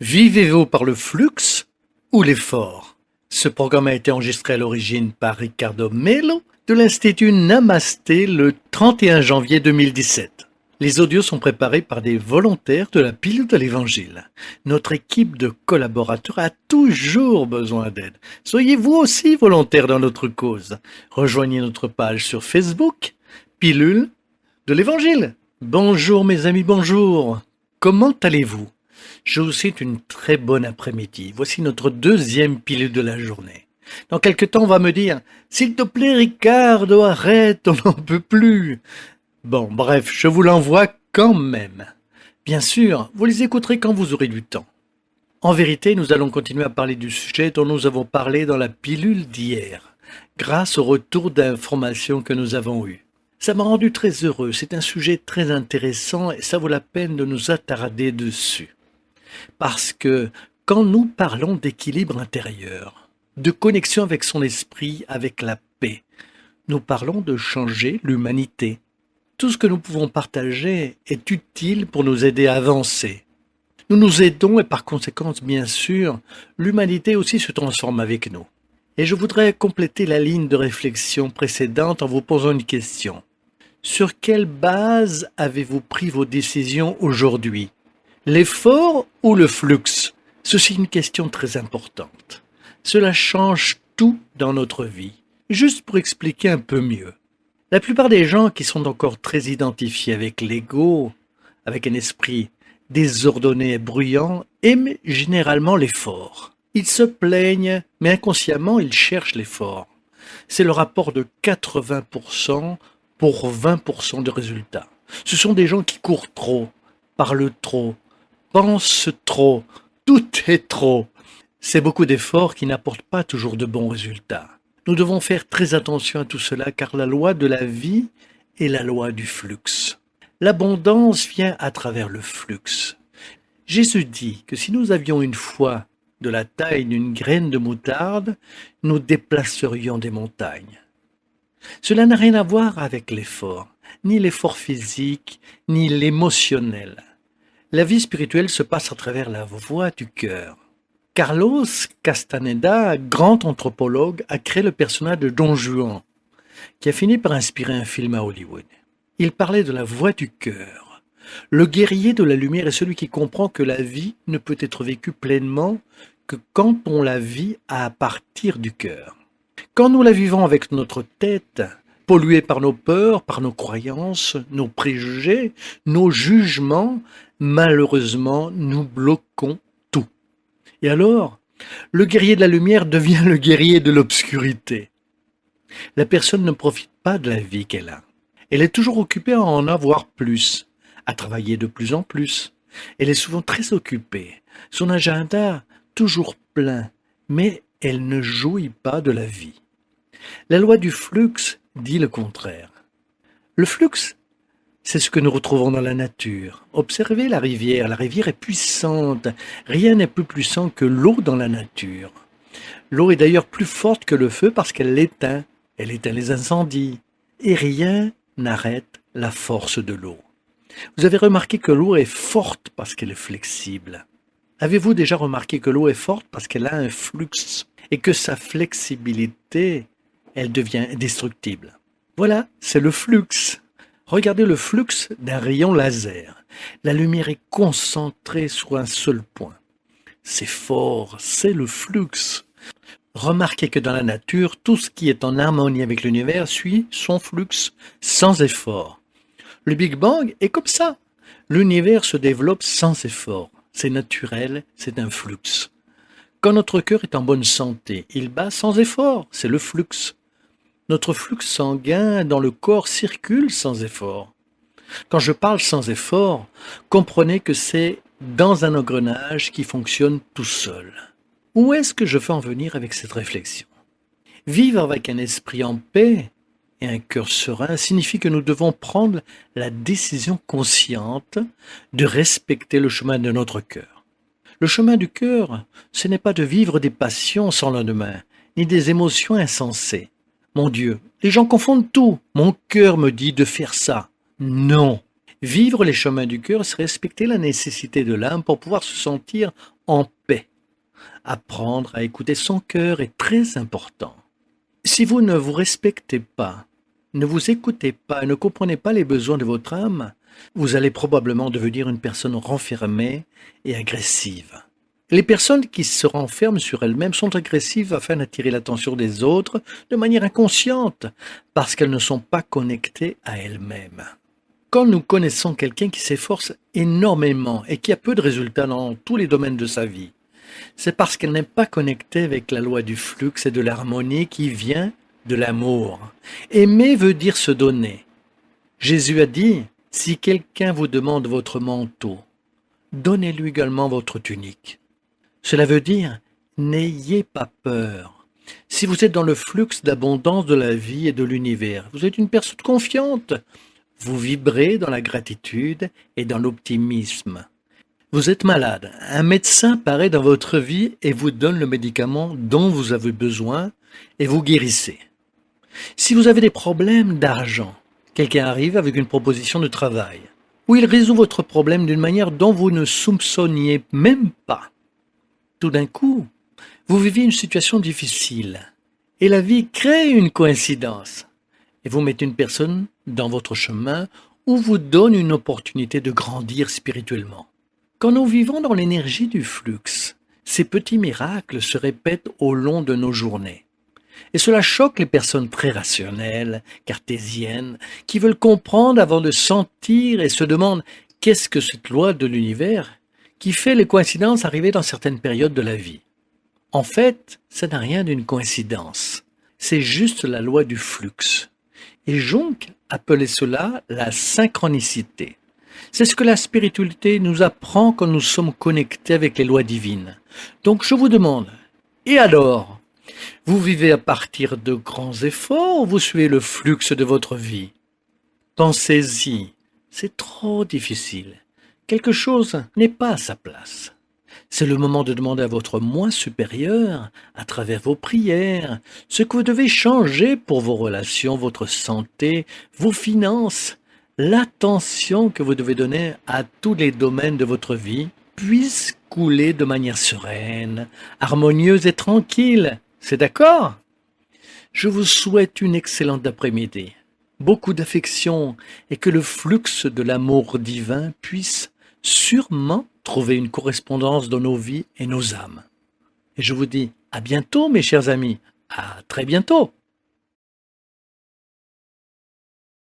Vivez-vous par le flux ou l'effort? Ce programme a été enregistré à l'origine par Ricardo Melo de l'Institut Namasté le 31 janvier 2017. Les audios sont préparés par des volontaires de la Pilule de l'Évangile. Notre équipe de collaborateurs a toujours besoin d'aide. Soyez vous aussi volontaire dans notre cause. Rejoignez notre page sur Facebook, Pilule de l'Évangile. Bonjour mes amis, bonjour. Comment allez-vous? Je vous souhaite une très bonne après-midi. Voici notre deuxième pilule de la journée. Dans quelque temps, on va me dire « S'il te plaît, Ricardo, arrête, on n'en peut plus !» Bon, bref, je vous l'envoie quand même. Bien sûr, vous les écouterez quand vous aurez du temps. En vérité, nous allons continuer à parler du sujet dont nous avons parlé dans la pilule d'hier, grâce au retour d'informations que nous avons eues. Ça m'a rendu très heureux, c'est un sujet très intéressant et ça vaut la peine de nous attarder dessus. Parce que quand nous parlons d'équilibre intérieur, de connexion avec son esprit, avec la paix, nous parlons de changer l'humanité. Tout ce que nous pouvons partager est utile pour nous aider à avancer. Nous nous aidons et par conséquent, bien sûr, l'humanité aussi se transforme avec nous. Et je voudrais compléter la ligne de réflexion précédente en vous posant une question. Sur quelle base avez-vous pris vos décisions aujourd'hui ? L'effort ou le flux? Ceci est une question très importante. Cela change tout dans notre vie. Juste pour expliquer un peu mieux. La plupart des gens qui sont encore très identifiés avec l'ego, avec un esprit désordonné et bruyant, aiment généralement l'effort. Ils se plaignent, mais inconsciemment, ils cherchent l'effort. C'est le rapport de 80% pour 20% de résultats. Ce sont des gens qui courent trop, parlent trop, pense trop, tout est trop. C'est beaucoup d'efforts qui n'apportent pas toujours de bons résultats. Nous devons faire très attention à tout cela car la loi de la vie est la loi du flux. L'abondance vient à travers le flux. Jésus dit que si nous avions une foi de la taille d'une graine de moutarde, nous déplacerions des montagnes. Cela n'a rien à voir avec l'effort, ni l'effort physique, ni l'émotionnel. La vie spirituelle se passe à travers la voie du cœur. Carlos Castaneda, grand anthropologue, a créé le personnage de Don Juan, qui a fini par inspirer un film à Hollywood. Il parlait de la voie du cœur. Le guerrier de la lumière est celui qui comprend que la vie ne peut être vécue pleinement que quand on la vit à partir du cœur. Quand nous la vivons avec notre tête, polluée par nos peurs, par nos croyances, nos préjugés, nos jugements, malheureusement, nous bloquons tout. Et alors, le guerrier de la lumière devient le guerrier de l'obscurité. La personne ne profite pas de la vie qu'elle a. Elle est toujours occupée à en avoir plus, à travailler de plus en plus. Elle est souvent très occupée. Son agenda toujours plein, mais elle ne jouit pas de la vie. La loi du flux dit le contraire. Le flux, c'est ce que nous retrouvons dans la nature. Observez la rivière est puissante. Rien n'est plus puissant que l'eau dans la nature. L'eau est d'ailleurs plus forte que le feu parce qu'elle l'éteint. Elle éteint les incendies. Et rien n'arrête la force de l'eau. Vous avez remarqué que l'eau est forte parce qu'elle est flexible. Avez-vous déjà remarqué que l'eau est forte parce qu'elle a un flux et que sa flexibilité, elle devient indestructible? Voilà, c'est le flux. Regardez le flux d'un rayon laser. La lumière est concentrée sur un seul point. C'est fort, c'est le flux. Remarquez que dans la nature, tout ce qui est en harmonie avec l'univers suit son flux sans effort. Le Big Bang est comme ça. L'univers se développe sans effort. C'est naturel, c'est un flux. Quand notre cœur est en bonne santé, il bat sans effort, c'est le flux. Notre flux sanguin dans le corps circule sans effort. Quand je parle sans effort, comprenez que c'est dans un engrenage qui fonctionne tout seul. Où est-ce que je veux en venir avec cette réflexion? Vivre avec un esprit en paix et un cœur serein signifie que nous devons prendre la décision consciente de respecter le chemin de notre cœur. Le chemin du cœur, ce n'est pas de vivre des passions sans lendemain, ni des émotions insensées. Mon Dieu, les gens confondent tout. Mon cœur me dit de faire ça. Non. Vivre les chemins du cœur, c'est respecter la nécessité de l'âme pour pouvoir se sentir en paix. Apprendre à écouter son cœur est très important. Si vous ne vous respectez pas, ne vous écoutez pas et ne comprenez pas les besoins de votre âme, vous allez probablement devenir une personne renfermée et agressive. Les personnes qui se renferment sur elles-mêmes sont agressives afin d'attirer l'attention des autres de manière inconsciente, parce qu'elles ne sont pas connectées à elles-mêmes. Quand nous connaissons quelqu'un qui s'efforce énormément et qui a peu de résultats dans tous les domaines de sa vie, c'est parce qu'elle n'est pas connectée avec la loi du flux et de l'harmonie qui vient de l'amour. Aimer veut dire se donner. Jésus a dit, si quelqu'un vous demande votre manteau, donnez-lui également votre tunique. Cela veut dire, n'ayez pas peur. Si vous êtes dans le flux d'abondance de la vie et de l'univers, vous êtes une personne confiante. Vous vibrez dans la gratitude et dans l'optimisme. Vous êtes malade. Un médecin paraît dans votre vie et vous donne le médicament dont vous avez besoin et vous guérissez. Si vous avez des problèmes d'argent, quelqu'un arrive avec une proposition de travail, où il résout votre problème d'une manière dont vous ne soupçonniez même pas. Tout d'un coup, vous vivez une situation difficile et la vie crée une coïncidence et vous mettez une personne dans votre chemin ou vous donne une opportunité de grandir spirituellement. Quand nous vivons dans l'énergie du flux, ces petits miracles se répètent au long de nos journées. Et cela choque les personnes très rationnelles, cartésiennes, qui veulent comprendre avant de sentir et se demandent qu'est-ce que cette loi de l'univers qui fait les coïncidences arriver dans certaines périodes de la vie. En fait, ça n'a rien d'une coïncidence. C'est juste la loi du flux. Et Jung appelait cela la synchronicité. C'est ce que la spiritualité nous apprend quand nous sommes connectés avec les lois divines. Donc je vous demande, et alors? Vous vivez à partir de grands efforts ou vous suivez le flux de votre vie? Pensez-y, c'est trop difficile. Quelque chose n'est pas à sa place. C'est le moment de demander à votre moi supérieur, à travers vos prières, ce que vous devez changer pour vos relations, votre santé, vos finances, l'attention que vous devez donner à tous les domaines de votre vie puisse couler de manière sereine, harmonieuse et tranquille. C'est d'accord? Je vous souhaite une excellente après-midi, beaucoup d'affection et que le flux de l'amour divin puisse sûrement trouver une correspondance dans nos vies et nos âmes. Et je vous dis à bientôt mes chers amis, à très bientôt.